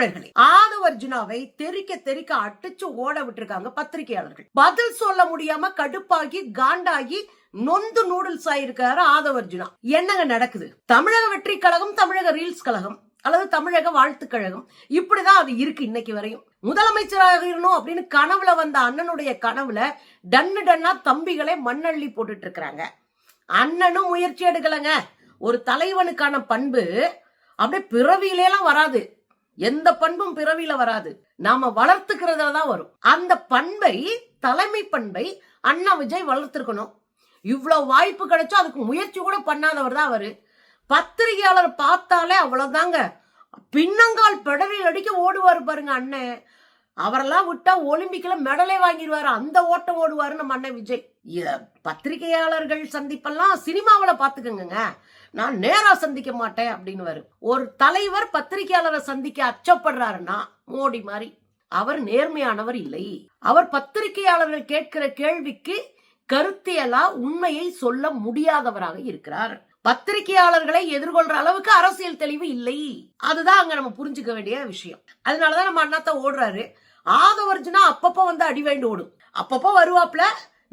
தோழர்களே, ஆதவ அர்ஜுனாவை தெறிக்க அடிச்சு ஓட விட்டுருக்காங்க பத்திரிகையாளர்கள். பதில் சொல்ல முடியாம கடுப்பாகி காண்டாகி நொந்து நூடுல்ஸ் ஆயிருக்காரு ஆதவ அர்ஜுனா. என்னங்க நடக்குது? தமிழக வெற்றி கழகம், தமிழக ரீல்ஸ் கழகம் அல்லது தமிழக வாழ்த்து கழகம், இப்படிதான் அது இருக்கு இன்னைக்கு வரையும். முதலமைச்சராக இருக்கணும் அப்படின்னு கனவுல வந்த அண்ணனுடைய கனவுல டன்னா தம்பிகளை மண்ணள்ளி போட்டுட்டு இருக்கிறாங்க. அண்ணனும் முயற்சி எடுக்கலங்க. ஒரு தலைவனுக்கான பண்பு அப்படியே பிறவியிலாம் வராது. எந்த பண்பும் பிறவியில வராது, நாம வளர்த்துக்கிறதுல தான் வரும். அந்த பண்பை, தலைமை பண்பை அண்ணா விஜய் வளர்த்திருக்கணும். இவ்வளவு வாய்ப்பு கிடைச்சோ அதுக்கு முயற்சி கூட பண்ணாதவர் தான் அவரு. பத்திரிகையாளர் பார்த்தாலே அவ்வளவுதாங்க, பின்னங்கால் பெடலில் அடிக்க ஓடுவாரு பாருங்க அண்ணன். அவரெல்லாம் விட்டா ஒலிம்பிக்ல மெடலே வாங்கிடுவாரு, அந்த ஓட்டம் ஓடுவாரு நம்ம அண்ணன் விஜய். பத்திரிகையாளர்கள் சந்திப்பெல்லாம் சினிமாவில பாத்துக்கங்க, நான் நேரா சந்திக்க மாட்டேன் அப்படின்னு. ஒரு தலைவர் பத்திரிகையாளரை சந்திக்க அச்சப்படுறாருன்னா மோடி மாதிரி. அவர் நேர்மையானவர் இல்லை. அவர் பத்திரிகையாளர்கள் கேட்கிற கேள்விக்கு கருத்தியலா உண்மையை சொல்ல முடியாதவராக இருக்கிறார். பத்திரிகையாளர்களை எதிர்கொள்ற அளவுக்கு அரசியல் தெளிவு இல்லை. அதுதான் அங்க நம்ம புரிஞ்சுக்க வேண்டிய விஷயம். அதனாலதான் நம்ம அண்ணாத்த ஓடுறாரு. ஆதவ அர்ஜுனா அப்பப்போ வந்து அடி வாங்கிட்டு ஓடும். அப்பப்போ வருவாப்ல,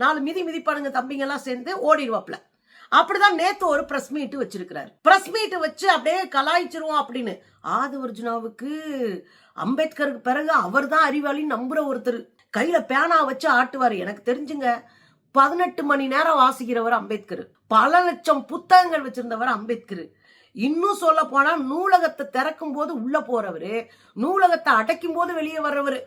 4 மிதிப்பானுங்க தம்பிங்க எல்லாம் சேர்ந்து ஓடிடுவாப்ல. அப்படிதான் நேத்து ஒரு பிரஸ் மீட் வச்சிருக்கிறாரு. பிரஸ் மீட் வச்சு அப்படியே கலாய்ச்சிருவோம் அப்படின்னு. ஆதவ அர்ஜுனாவுக்கு அம்பேத்கருக்கு பிறகு அவர் தான் அறிவாளின்னு நம்புற ஒருத்தர். கையில பேனா வச்சு ஆட்டுவாரு. எனக்கு தெரிஞ்சுங்க, 18 மணி நேரம் வாசிக்கிறவர் அம்பேத்கர். பல லட்சம் புத்தகங்கள் வச்சிருந்தவர் அம்பேத்கர். இன்னும் சொல்ல போனா நூலகத்தை திறக்கும் போது உள்ள போறவரு, நூலகத்தை அடைக்கும் போது வெளியே வர்றவரு.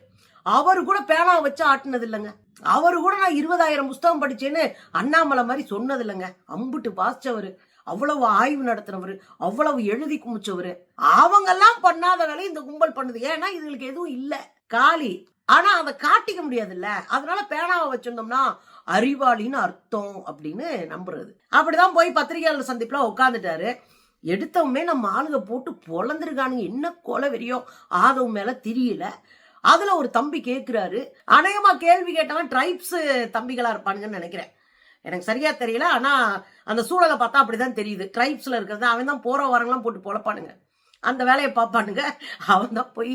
அவரு கூட பேனா வச்சு ஆட்டினது இல்லைங்க. அவரு கூட நான் 20,000 புஸ்தகம் படிச்சேன்னு அண்ணாமலை மாதிரி சொன்னது இல்லைங்க. அம்புட்டு வாசிச்சவரு, அவ்வளவு ஆய்வு நடத்தினவரு, அவ்வளவு எழுதி குமிச்சவரு. அவங்க எல்லாம் பண்ணாத வேலை இந்த கும்பல் பண்ணுது. ஏன்னா இதுகளுக்கு எதுவும் இல்ல, காலி. ஆனா அதை காட்டிக்க முடியாதுல்ல, அதனால பேனாவை வச்சிருந்தோம்னா அறிவாளின்னு அர்த்தம் அப்படின்னு நம்புறது. அப்படிதான் போய் பத்திரிகையாளர் சந்திப்புல உட்காந்துட்டாரு. எடுத்தவுமே நம்ம ஆளுக போட்டு பொழந்திருக்கானுங்க. என்ன கொலை வெறியோ ஆதவ மேல தெரியல. அதுல ஒரு தம்பி கேட்கிறாரு. அநேகமா கேள்வி கேட்டவன் ட்ரைப்ஸ் தம்பிகளா இருப்பானுங்கன்னு நினைக்கிறேன், எனக்கு சரியா தெரியல. ஆனா அந்த சூழலை பார்த்தா அப்படிதான் தெரியுது. ட்ரைப்ஸ்ல இருக்கிறது அவன் தான் போற வரங்களாம் போட்டு பொழப்பானுங்க, அந்த வேலையை பார்ப்பானுங்க. அவன் தான் போய்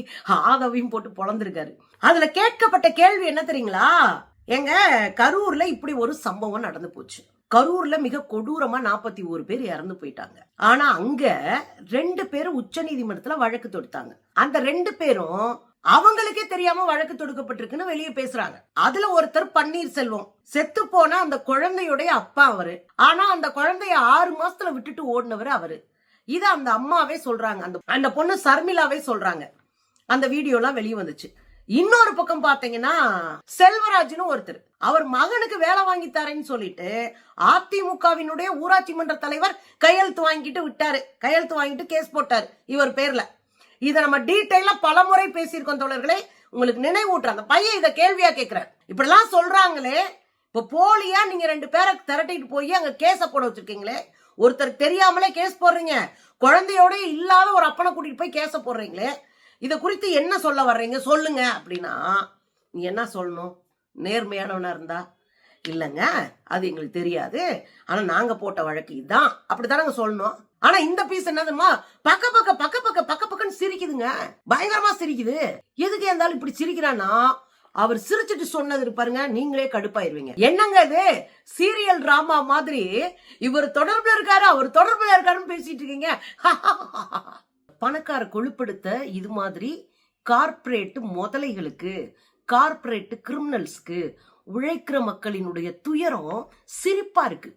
ஆதவையும் போட்டு பொழந்திருக்காரு. அதுல கேட்கப்பட்ட கேள்வி என்ன தெரியுங்களா? எங்க கரூர்ல இப்படி ஒரு சம்பவம் நடந்து போச்சு. கரூர்ல மிக கொடூரமா 41 பேர் இறந்து போயிட்டாங்க. ஆனா அங்க 2 பேரும் உச்ச நீதிமன்றத்துல வழக்கு தொடுத்தாங்க. அந்த 2 பேரும் அவங்களுக்கே தெரியாம வழக்கு தொடுக்கப்பட்டிருக்குன்னு வெளியே பேசுறாங்க. அதுல ஒருத்தர் பன்னீர்செல்வம், செத்து போன அந்த குழந்தையுடைய அப்பா அவரு. ஆனா அந்த குழந்தைய 6 மாசத்துல விட்டுட்டு ஓடினவர் அவரு. இத அந்த அம்மாவே சொல்றாங்க, அந்த பொண்ணு சர்மிளாவே சொல்றாங்க. அந்த வீடியோ எல்லாம் வெளியே வந்துச்சு. இன்னொரு பக்கம் பாத்தீங்கன்னா செல்வராஜ்னு ஒருத்தர், அவர் மகனுக்கு வேலை வாங்கி தரேன்னு சொல்லிட்டு அதிமுகவினுடைய ஊராட்சி மன்ற தலைவர் கையெழுத்து வாங்கிட்டு விட்டாரு. கையெழுத்து வாங்கிட்டு கேஸ் போட்டாரு இவர் பேர்ல. இதை நம்ம டீடைலா பல முறை பேசியிருக்கோம் தோழர்களே, உங்களுக்கு நினைவூட்டுற. அந்த பையன் இதை கேள்வியா கேட்கிறார். இப்படிலாம் சொல்றாங்களே, இப்ப போலியா நீங்க 2 பேரை திரட்டிட்டு போய் அங்க கேஸ போட வச்சிருக்கீங்களே, ஒருத்தருக்கு தெரியாமலே கேஸ் போடுறீங்க, குழந்தையோட இல்லாத ஒரு அப்பனை கூட்டிட்டு போய் கேஸ போடுறீங்களே, இத குறித்து என்ன சொல்ல வர்றீங்க சொல்லுங்க அப்படின்னா, நீ என்ன சொல்லணும்? நேர்மையானவனா இருந்தா இல்லங்க அது எங்களுக்கு தெரியாது, ஆனா நாங்க போட்ட வழக்கு இதுதான், அப்படித்தானங்க சொல்லணும். ஆனா இந்த பீஸ் என்னதுமா, பக்கன்னு சிரிக்குதுங்க, பயங்கரமா சிரிக்குது. எதுக்கு இருந்தாலும் இப்படி சிரிக்கிறான்னா, அவர் சிரிச்சுட்டு சொன்னது பாருங்க, நீங்களே கடுப்பாயிருவீங்க. என்னங்க இது சீரியல் டிராமா மாதிரி, இவர் தொடர்புல இருக்காரு அவர் தொடர்புல இருக்காருன்னு பேசிட்டு இருக்கீங்க. பணக்கார கொழுப்படுத்த இது மாதிரி கார்ப்பரேட் முதலைகளுக்கு, கார்ப்பரேட் கிரிமினல்ஸ்க்கு, உழைக்கிற மக்களினுடைய துயரம் சிரிப்பா இருக்கு.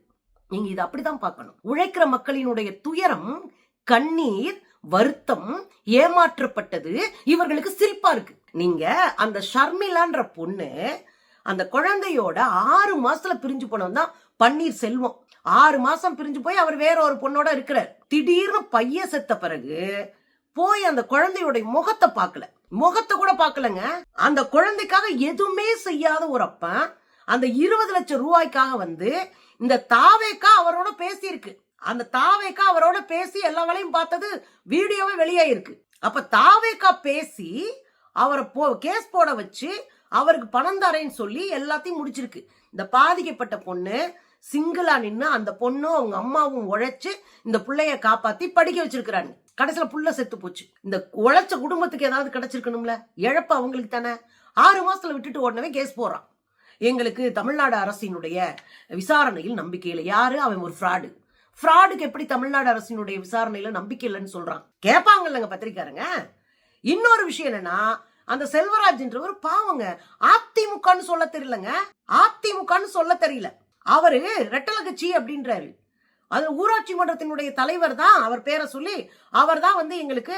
நீங்க இதை அப்படிதான் பார்க்கணும். உழைக்கிற மக்களினுடைய துயரம், கண்ணீர், வருத்தம், ஏமாற்றப்பட்டது இவர்களுக்கு சிரிப்பா இருக்கு. நீங்க அந்த ஷர்மிளான்ற பொண்ணு, அந்த குழந்தையோட 6 மாசத்துல பிரிஞ்சு போனவன் தான் பன்னீர்செல்வம். 6 மாசம் பிரிஞ்சு போய் அவர் வேற ஒரு பொண்ணோட இருக்கிறார். திடீர்னு பையன் செத்த பிறகு போய் அந்த குழந்தையோட முகத்தை பார்க்கல, முகத்தை கூட பார்க்கலங்க. அந்த குழந்தைக்காக எதுவுமே செய்யாத ஒரு அப்பன் அந்த 20 லட்சம் ரூபாய்க்காக வந்து இந்த தாவேக்கா அவரோட பேசி இருக்கு. அந்த தாவேக்கா அவரோட பேசி எல்லா வேலையும் பார்த்தது வீடியோவே வெளியாயிருக்கு. அப்ப தாவேக்கா பேசி அவரை கேஸ் போட வச்சு அவருக்கு பணம் தரேன்னு சொல்லி எல்லாத்தையும் முடிச்சிருக்கு. இந்த பாதிக்கப்பட்ட பொண்ணு சிங்கிளா நின்னு அந்த பொண்ணும் அவங்க அம்மாவும் உழைச்சு இந்த பிள்ளைய காப்பாத்தி படிக்க வச்சிருக்கிறாங்க. கடைசியில புள்ள செத்து போச்சு. இந்த உழைச்ச குடும்பத்துக்கு ஏதாவது கிடைச்சிருக்கணும்ல, இழப்பு அவங்களுக்கு தானே. 6 மாசத்துல விட்டுட்டு உடனே கேஸ் போறான். எங்களுக்கு தமிழ்நாடு அரசினுடைய விசாரணையில் நம்பிக்கை இல்லை. யாரு அவன்? ஒரு ஃப்ராடுக்கு எப்படி தமிழ்நாடு அரசினுடைய விசாரணையில நம்பிக்கை இல்லைன்னு சொல்றான்? கேட்பாங்கல்லங்க பத்திரிக்காரங்க. இன்னொரு விஷயம் என்னன்னா, அந்த செல்வராஜ்ன்றவர் பாவங்க, அதிமுகன்னு சொல்ல தெரியலங்க. அதிமுகன்னு சொல்ல தெரியல. அவரு ரெட்டல கட்சி அப்படின்றாரு. அது ஊராட்சி மன்றத்தினுடைய தலைவர் தான். அவர் பேரை சொல்லி அவர் தான் வந்து எங்களுக்கு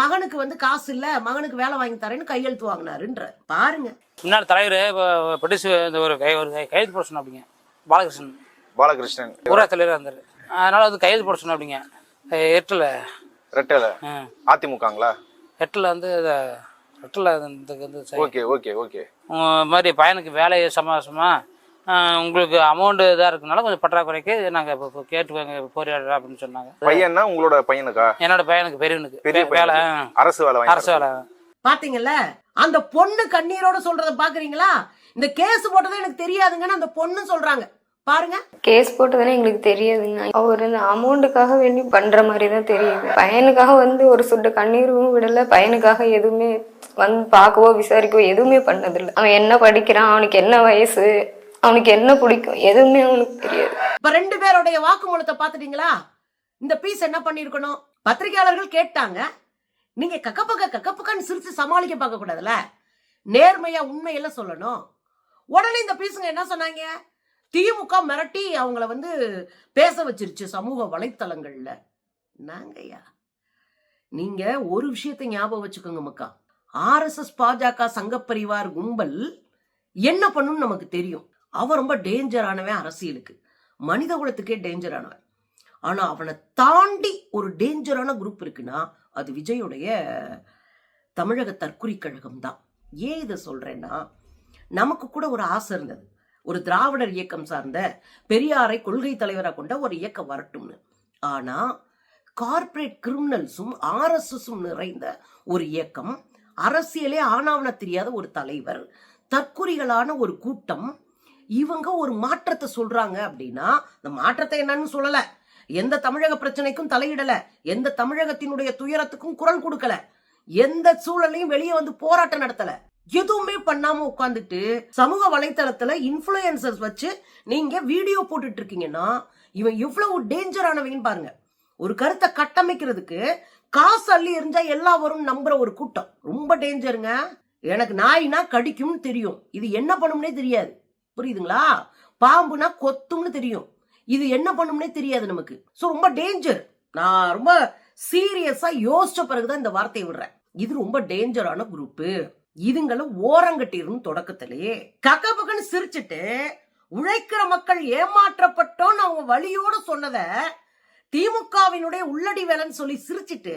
மகனுக்கு வந்து காசு இல்ல, மகனுக்கு வேலை வாங்கி தரேன்னு கையெழுத்து வாங்கினாருன்ற. பாருங்க, முன்னாடி தலைவர் ஒரு கையெழுத்து போட சொன்ன அப்படிங்க. பாலகிருஷ்ணன் ஊராட்சி தலைவராக இருந்தாரு. அதனால அது கையெழுத்து போட சொன்ன அப்படிங்க. ரெட்டல அதிமுகங்களா? ரெட்டல வந்து ரெட்டல மாதிரி பையனுக்கு வேலை சமாசமா உங்களுக்கு அமௌண்ட் இதாக இருக்கனால கொஞ்சம் பற்றாக்குறைக்கு நாங்கள் கேட்டு போராடுறோம் அப்படின்னு சொன்னாங்க. பையனா உங்களோட பையனுக்கா? என்னோட பையனுக்கு பெரியவனுக்கு வேலை, அரசு வேலை. பாத்தீங்கல்ல, அந்த பொண்ணு கண்ணீரோட சொல்றத பாக்குறீங்களா? இந்த கேஸ் போட்டதே எனக்கு தெரியாதுங்கன்னு அந்த பொண்ணு சொல்றாங்க. பாருங்க, கேஸ் போட்டதுன்னு எங்களுக்கு தெரியாதுங்க. அவர் அமௌண்ட்டுக்காக வேண்டி பண்ற மாதிரி தான் தெரியுது. பையனுக்காக வந்து ஒரு சொட்டு கண்ணீரும் விடல. பையனுக்காக எதுவுமே வந்து பார்க்கவோ விசாரிக்கவோ எதுவுமே பண்ணதில்லை. அவன் என்ன படிக்கிறான், அவனுக்கு என்ன வயசு, அவனுக்கு என்ன பிடிக்கும், எதுவுமே அவனுக்கு தெரியாது. இப்ப 2 பேருடைய வாக்குமூலத்தை பாத்துட்டீங்களா? இந்த பீஸ் என்ன பண்ணிருக்கணும்? பத்திரிகையாளர்கள் கேட்டாங்க. நீங்க கக்கப்பக்கான்னு சிரிச்சு சமாளிக்க பார்க்க கூடாதுல. நேர்மையா உண்மையெல்லாம் சொல்லணும். உடனே இந்த பீஸுங்க என்ன சொன்னாங்க? திமுக மிரட்டி அவங்கள வந்து பேச வச்சிருச்சு சமூக வலைத்தளங்கள்ல. நாங்கய்யா, நீங்க ஒரு விஷயத்தை ஞாபகம் வச்சுக்கோங்க மக்கா. RSS பாஜக சங்கப்பரிவார் கும்பல் என்ன பண்ணுன்னு நமக்கு தெரியும். அவன் ரொம்ப டேஞ்சரானவன் அரசியலுக்கு, மனித குலத்துக்கே டேஞ்சரானவன். ஆனா அவனை தாண்டி ஒரு டேஞ்சரான குரூப் இருக்குன்னா அது விஜயுடைய தமிழக தற்குறி கழகம் தான். ஏன் இதை சொல்றேன்னா, நமக்கு கூட ஒரு ஆசை இருந்தது, ஒரு திராவிடர் இயக்கம் சார்ந்த பெரியாரை கொள்கை தலைவராக கொண்ட ஒரு இயக்கம் வரட்டும்னு. ஆனா கார்ப்பரேட் கிரிமினல்ஸும் RSSும் நிறைந்த ஒரு இயக்கம், அரசியலே ஆனாவன தெரியாத ஒரு தலைவர், தற்குறிகளான ஒரு கூட்டம், இவங்க ஒரு மாற்றத்தை சொல்றாங்க அப்படின்னா, இந்த மாற்றத்தை என்னன்னு சொல்லல, எந்த தமிழக பிரச்சனைக்கும் தலையிடல, எந்த தமிழகத்தினுடைய துயரத்துக்கும் குரல் கொடுக்கல, எந்த சூழலையும் வெளியே வந்து போராட்டம் நடத்தல, எதுவுமே பண்ணாம உட்காந்துட்டு சமூக வலைத்தளத்துல இன்ஃபுளுசர்ஸ் வச்சு நீங்க வீடியோ போட்டுட்டு இருக்கீங்கன்னா இவன் எவ்வளவு டேஞ்சரானவங்கன்னு பாருங்க. ஒரு கருத்தை கட்டமைக்கிறதுக்கு காசு அள்ளி எரிஞ்சா எல்லாம் வரும் நம்புற ஒரு கூட்டம் ரொம்ப டேஞ்சருங்க. எனக்கு நாய்னா கடிக்கும்னு தெரியும், இது என்ன பண்ணும்னே தெரியாது. புரியுதுங்களா? பாம்புனா கொத்தும்னு தெரியும், இது என்ன பண்ணும்னே தெரியாது நமக்கு. சோ ரொம்ப டேஞ்சர். நான் ரொம்ப சீரியஸா யோசிச்ச பிறகுதான் இந்த வார்த்தையை விடுறேன். இது ரொம்ப டேஞ்சரான குரூப். இதுங்களும் ஓரங்கட்டிரும். தொடக்கத்திலேயே கக்கபக்கன்னு சிரிச்சுட்டு உழைக்கிற மக்கள் ஏமாற்றப்பட்டோன்னு அவங்க வழியோட சொன்னத திமுகவினுடைய உள்ளடி வேலைன்னு சொல்லி சிரிச்சுட்டு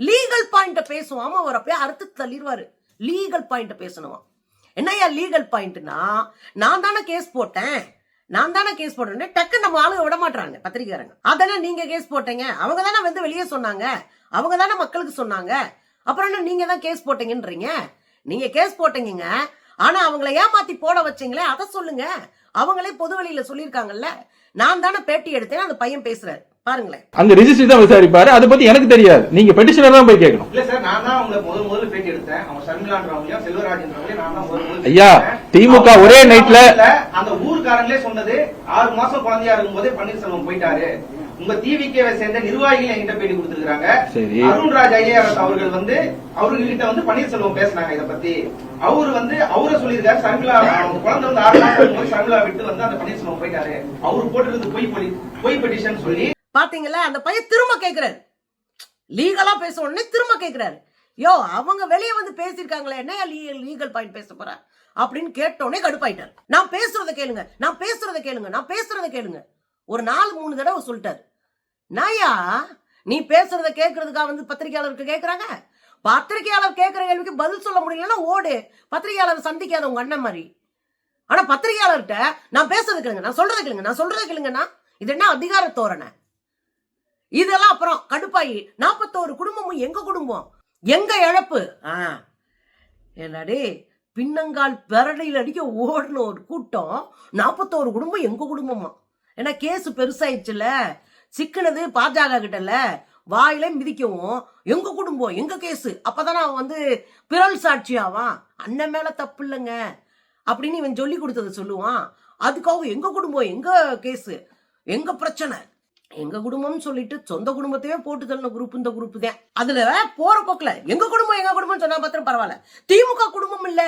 லீகல் பாயிண்ட பேசுவாம அவர் அப்படியே அறுத்து தள்ளிடுவாரு. லீகல் பாயிண்ட பேசணுமா? என்னையா லீகல் பாயிண்ட்னா, நான் தானே கேஸ் போட்டேன், டக்கு நம்ம ஆளுங்க விட மாட்டாங்க பத்திரிகையாரங்க. அதெல்லாம் நீங்க கேஸ் போட்டீங்க, அவங்க தானே வந்து வெளியே சொன்னாங்க, அவங்க தானே மக்களுக்கு சொன்னாங்க, அப்புறம் என்ன நீங்க தான் கேஸ் போட்டீங்கன்றீங்க? நீங்க கேஸ் போட்டீங்க, ஆனா அவங்கள ஏமாத்தி போட வச்சீங்களே அதை சொல்லுங்க. அவங்களே பொது வெளியில சொல்லிருக்காங்கல்ல, நான் தானே பேட்டி எடுத்தேன், அந்த பையன் பேசுறாரு பாருங்களேன். அங்க ரெஜிஸ்ட்ரி தான் விசாரிப்பாரு, அதை பத்தி எனக்கு தெரியாது, நீங்க பெட்டிஷனர் தான் போய் கேட்கணும். இல்ல சார், நான் தான் அவங்க முதல்ல பேட்டி எடுத்தேன். அவங்க சர்மிளான்றவங்க செல்வராஜன்றவங்க நான் தான் முதல்ல. ஐயா, திமுக ஒரே நைட்ல அந்த ஊர்காரங்களே சொன்னது 6 மாசம் குழந்தையா இருக்கும்போதே பன்னீர்செல்வம் போயிட்டாரு. உங்க டிவிகேவை சேர்ந்த நிர்வாகிகள் என்கிட்ட பேட்டி கொடுத்திருக்காங்க. அருண்ராஜ் ஐஏஎஸ் அவர்கள் வந்து அவர்கிட்ட வந்து பன்னீர்செல்வம் பேசினாங்க இதை பத்தி. அவரு வந்து அவரை சொல்லியிருக்காரு, சர்மிளா குழந்தை வந்து 6 மாசம் இருக்கும்போது சர்மிளா விட்டு வந்து அந்த பன்னீர்செல்வம் போயிட்டாரு, அவரு போட்டிருந்தது பொய் பெட்டிஷன் சொல்லி. பாத்தீங்களா? அந்த பையன் திரும்ப கேக்குறாரு, லீகலா பேச உடனே திரும்ப கேக்குறாரு, யோ அவங்க வெளியே வந்து பேசிருக்காங்களே, என்ன லீகல் பாயிண்ட் பேச போற அப்படின்னு கேட்டோடனே கடுப்பாயிட்டாரு. நான் பேசுறத கேளுங்க. ஒரு 4-3 தடவை சொல்லிட்டாரு. நாயா, நீ பேசுறத கேட்கறதுக்காக வந்து பத்திரிகையாளருக்கு கேட்கறாங்க. பத்திரிகையாளர் கேட்கிற கேள்விக்கு பதில் சொல்ல முடியலன்னா ஓடு, பத்திரிகையாளர் சந்திக்காத உங்க அண்ணன் மாதிரி. ஆனா பத்திரிகையாளர்கிட்ட நான் பேசுறத கேளுங்க, நான் சொல்றத கேளுங்கன்னா இது என்ன அதிகார தோரணை? இதெல்லாம் அப்புறம் கடுப்பாயி 41 குடும்பமும் எங்க குடும்பம், எங்க இழப்பு. என்னடே, பின்னங்கால் பெரடையில் அடிக்க ஓடின ஒரு கூட்டம் 41 குடும்பம் எங்க குடும்பமா? ஏன்னா கேஸ் பெருசாயிடுச்சுல, சிக்கினது பாஜக கிட்டல, வாயில மிதிக்கவும் எங்க குடும்பம் எங்க கேஸ், அப்பதானே அவன் வந்து பிறல் சாட்சி ஆவான். அண்ணன் மேல தப்பு இல்லைங்க அப்படின்னு இவன் சொல்லி கொடுத்ததை சொல்லுவான். அதுக்காக எங்க குடும்பம் எங்க கேஸ் எங்க பிரச்சனை எங்க குடும்பம்னு சொல்லிட்டு சொந்த குடும்பத்தையே போட்டு தள்ளின குரூப் இந்த குரூப் தான். அதுல போற போக்குல எங்க குடும்பம் சொன்னா மாத்திரம் பரவாயில்ல, திமுக குடும்பம் இல்ல,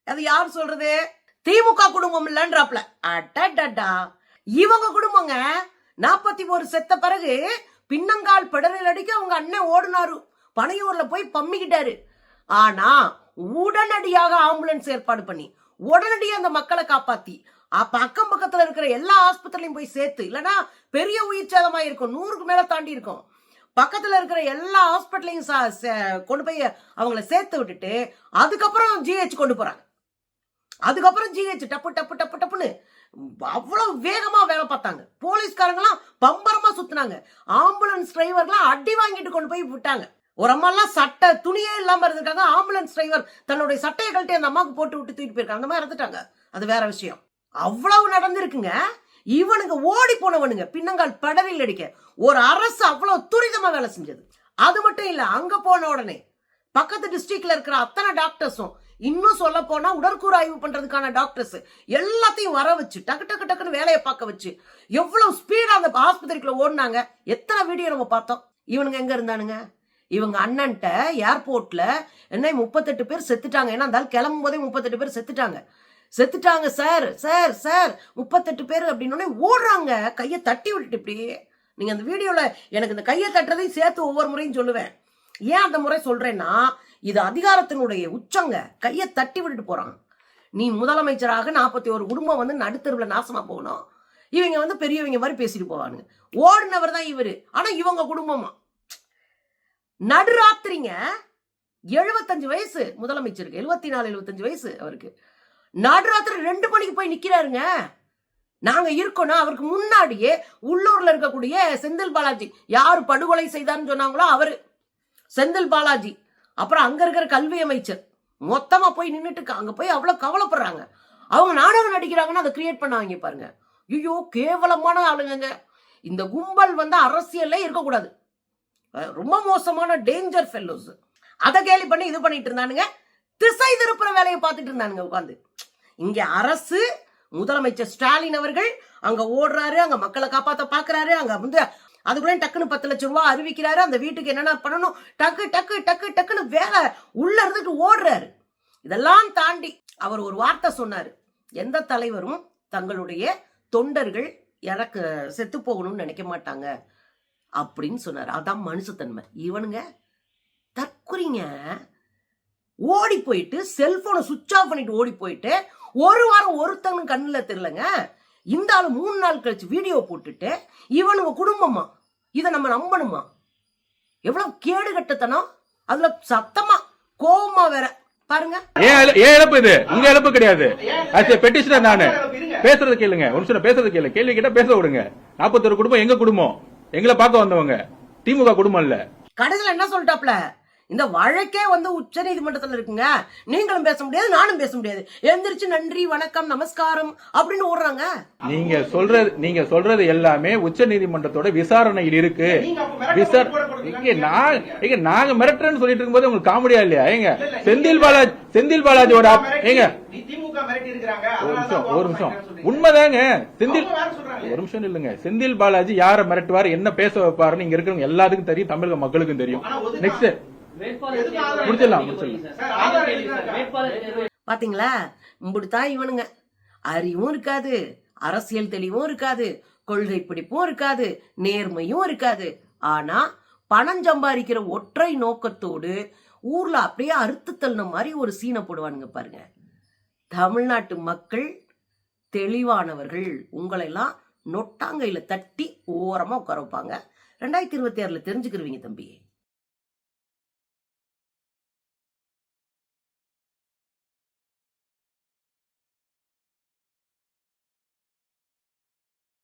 அது யார் சொல்றது, திமுக குடும்பம் இல்லன்றாப்ல. அடடா, இவங்க குடும்பங்க 41 செத்த பிறகு பின்னங்கால் பெடலில் அடிக்க அவங்க அண்ணன் ஓடுனாரு, பனையூர்ல போய் பம்மிக்கிட்டாரு. ஆனா உடனடியாக ஆம்புலன்ஸ் ஏற்பாடு பண்ணி உடனடியாக அந்த மக்களை காப்பாத்தி அக்கம் பக்கத்துல இருக்கிற எல்லா ஆஸ்பத்திரியும் போய் சேர்த்து, இல்லைன்னா பெரிய உயிர் சேதமா இருக்கும், 100க்கு மேல தாண்டி இருக்கும். பக்கத்துல இருக்கிற எல்லா ஹாஸ்பிட்டலையும் கொண்டு போய் அவங்கள சேர்த்து விட்டுட்டு அதுக்கப்புறம் ஜிஹெச் கொண்டு போறாங்க. அதுக்கப்புறம் ஜிஹெச் டப்பு டப்பு டப்பு டப்புன்னு அவ்வளவு வேகமா வேலை பார்த்தாங்க. போலீஸ்காரங்களாம் பம்பரமா சுத்தினாங்க. ஆம்புலன்ஸ் டிரைவர்லாம் அடி வாங்கிட்டு கொண்டு போய் விட்டாங்க. ஒரு அம்மா எல்லாம் சட்டை துணியே இல்லாம இருந்திருக்காங்க. ஆம்புலன்ஸ் டிரைவர் தன்னுடைய சட்டையை கழட்டி அந்த அம்மாவுக்கு போட்டு விட்டு தூக்கிட்டு போயிருக்காங்க. அந்த மாதிரி இறந்துட்டாங்க. அது வேற விஷயம். அவ்வளவு நடந்திருக்குங்க. இவனுங்க ஓடி போனவனுங்க பின்னங்கால் படலில் அடிக்க ஒரு அரசு அவ்வளவு துரிதமா வேலை செஞ்சது. அது மட்டும் இல்ல, அங்க போன உடனே பக்கத்து டிஸ்ட்ரிக்ட்ல இருக்கிற அத்தனை டாக்டர்ஸும், இன்னும் சொல்ல போனா உடற்கூறு ஆய்வு பண்றதுக்கான டாக்டர்ஸ் எல்லாத்தையும் வர வச்சு டக்கு டக்கு டக்குன்னு வேலையை பார்க்க வச்சு எவ்வளவு ஸ்பீடா அந்த ஆஸ்பத்திரிக்குள்ள ஓடினாங்க. எத்தனை வீடியோ நம்ம பார்த்தோம். இவனுங்க எங்க இருந்தானுங்க? இவங்க அண்ணன்ட்ட ஏர்போர்ட்ல என்ன 38 பேர் செத்துட்டாங்க. ஏன்னா அந்த கிளம்பும் போதே 38 பேர் செத்துட்டாங்க சார் சார் சார் 38 பேர் அப்படின்னு ஓடுறாங்க, கையை தட்டி விட்டுட்டு. இப்படி நீங்க அந்த வீடியோல எனக்கு இந்த கையை தட்டுறதையும் சேர்த்து ஒவ்வொரு முறையும் சொல்லுவேன். ஏன் அந்த முறை சொல்றேன்னா, இது அதிகாரத்தினுடைய உச்சங்க. கையை தட்டி விட்டுட்டு போறாங்க. நீ முதலமைச்சராக 41 குடும்பம் வந்து நடுத்தருவில் நாசமா போகணும். இவங்க வந்து பெரியவங்க மாதிரி பேசிட்டு போவானுங்க. ஓடினவர் தான் இவரு, ஆனா இவங்க குடும்பமா. நடுராத்திரிங்க, 75 வயசு முதலமைச்சருக்கு, 74-75 வயசு அவருக்கு. நடுராத்திரி 2 மணிக்கு போய் நிக்கிறாருங்க. நாங்க இருக்கோம்னா அவருக்கு முன்னாடியே உள்ளூர்ல இருக்கக்கூடிய செந்தில் பாலாஜி, யாரு படுகொலை செய்தார்னு சொன்னாங்களோ அவரு செந்தில் பாலாஜி, அப்புறம் அங்க இருக்கிற கல்வி அமைச்சர் மொத்தமா போய் நின்றுட்டு அங்க போய் அவ்வளவு கவலைப்படுறாங்க. அவங்க நாடகம் நடிக்கிறாங்கன்னா அதை கிரியேட் பண்ணாங்க பாருங்க. ஐயோ, கேவலமான ஆளுங்க. இந்த கும்பல் வந்து அரசியல்ல இருக்கக்கூடாது. ரொம்ப மோசமான டேஞ்சர் ஃபெல்லோஸ். அதை கேலி பண்ணி இது பண்ணிட்டு இருந்தானுங்க. திசை திருப்புற வேலையை பார்த்துட்டு இருந்தானுங்க உட்காந்து. இங்க அரசு, முதலமைச்சர் ஸ்டாலின் அவர்கள் அங்க ஓடுறாரு, அங்க மக்களை காப்பாத்த பாக்குறாரு. அங்க வந்து அதுக்குள்ள டக்குன்னு 10 லட்சம் ரூபாய் அறிவிக்கிறாரு. அந்த வீட்டுக்கு என்னென்ன பண்ணணும் டக்கு டக்கு டக்கு டக்குன்னு வேலை உள்ள இருந்துட்டு ஓடுறாரு. இதெல்லாம் தாண்டி அவர் ஒரு வார்த்தை சொன்னாரு. எந்த தலைவரும் தங்களுடைய தொண்டர்கள் எனக்கு செத்து போகணும்னு நினைக்க மாட்டாங்க அப்படின்னு சொன்னாரு. அதான் மனுஷத்தன்மை. இவனுங்க தற்குறிங்க. ஓடி போயிட்டு செல்போனை சுவிட்ச் ஆஃப் பண்ணிட்டு ஓடி போயிட்டு ஒரு வாரம் ஒருத்தவங்க கண்ணுல தெரியலங்க. இந்த ஆளு 3 நாள் கழிச்சு வீடியோ போட்டுட்டு இவனுங்க குடும்பமா, இதை நம்ம நம்பணுமா? எவ்வளவு கேடு கட்டத்தனம். அதுல சத்தமா கோபமா வேற பாருங்க. ஏன் இழப்பு இது? உங்க இழப்பு கிடையாது. பெட்டிஷனர் நானு பேசுறது கேளுங்க. ஒரு நிமிஷம் பேசுறது கேளு. கேள்வி கேட்டா பேச விடுங்க. 41 குடும்பம் எங்க குடும்பம், எங்களை பார்க்க வந்தவங்க, திமுக குடும்பம் இல்ல. கடைசியில என்ன சொல்லிட்டாப்ல, இந்த வழக்கே வந்து உச்ச நீதிமன்றத்துல இருக்குங்க, நீங்களும் பேச முடியாது நானும் பேச முடியாது, எழுந்திருச்சு நன்றி வணக்கம் நமஸ்காரம் அப்படின்னு ஓடுறாங்க. நீங்க சொல்றது எல்லாமே உச்ச நீதிமன்றத்தோட விசாரணையில் இருக்கு. நாங்க மிரட்டுறேன்னு சொல்லிட்டு இருக்கும்போது உங்களுக்கு காமெடியா இல்லையா? ஏங்க செந்தில் பாலாஜியோட ஏங்க ஒரு நிமிஷம் உண்மைதாங்க. ஒரு நிமிஷம் இல்லைங்க. செந்தில் பாலாஜி யார மிரட்டுவார், என்ன பேச வைப்பாருன்னு இங்க இருக்கிறவங்க எல்லாத்துக்கும் தெரியும், தமிழக மக்களுக்கும் தெரியும். நெக்ஸ்ட் பாத்தீங்களா, இப்படித்தான் இவனுங்க. அறிவும் இருக்காது, அரசியல் தெளிவும் இருக்காது, கொள்கை பிடிப்பும் இருக்காது, நேர்மையும் இருக்காது. ஆனா பணம் சம்பாதிக்கிற ஒற்றை நோக்கத்தோடு ஊர்ல அப்படியே அறுத்து தள்ளின மாதிரி ஒரு சீனை போடுவானுங்க பாருங்க. தமிழ்நாட்டு மக்கள் தெளிவானவர்கள். உங்களை எல்லாம் நொட்டாங்கையில தட்டி ஓரமா உட்கார வைப்பாங்க. 2026 தெரிஞ்சுக்கிருவீங்க தம்பி.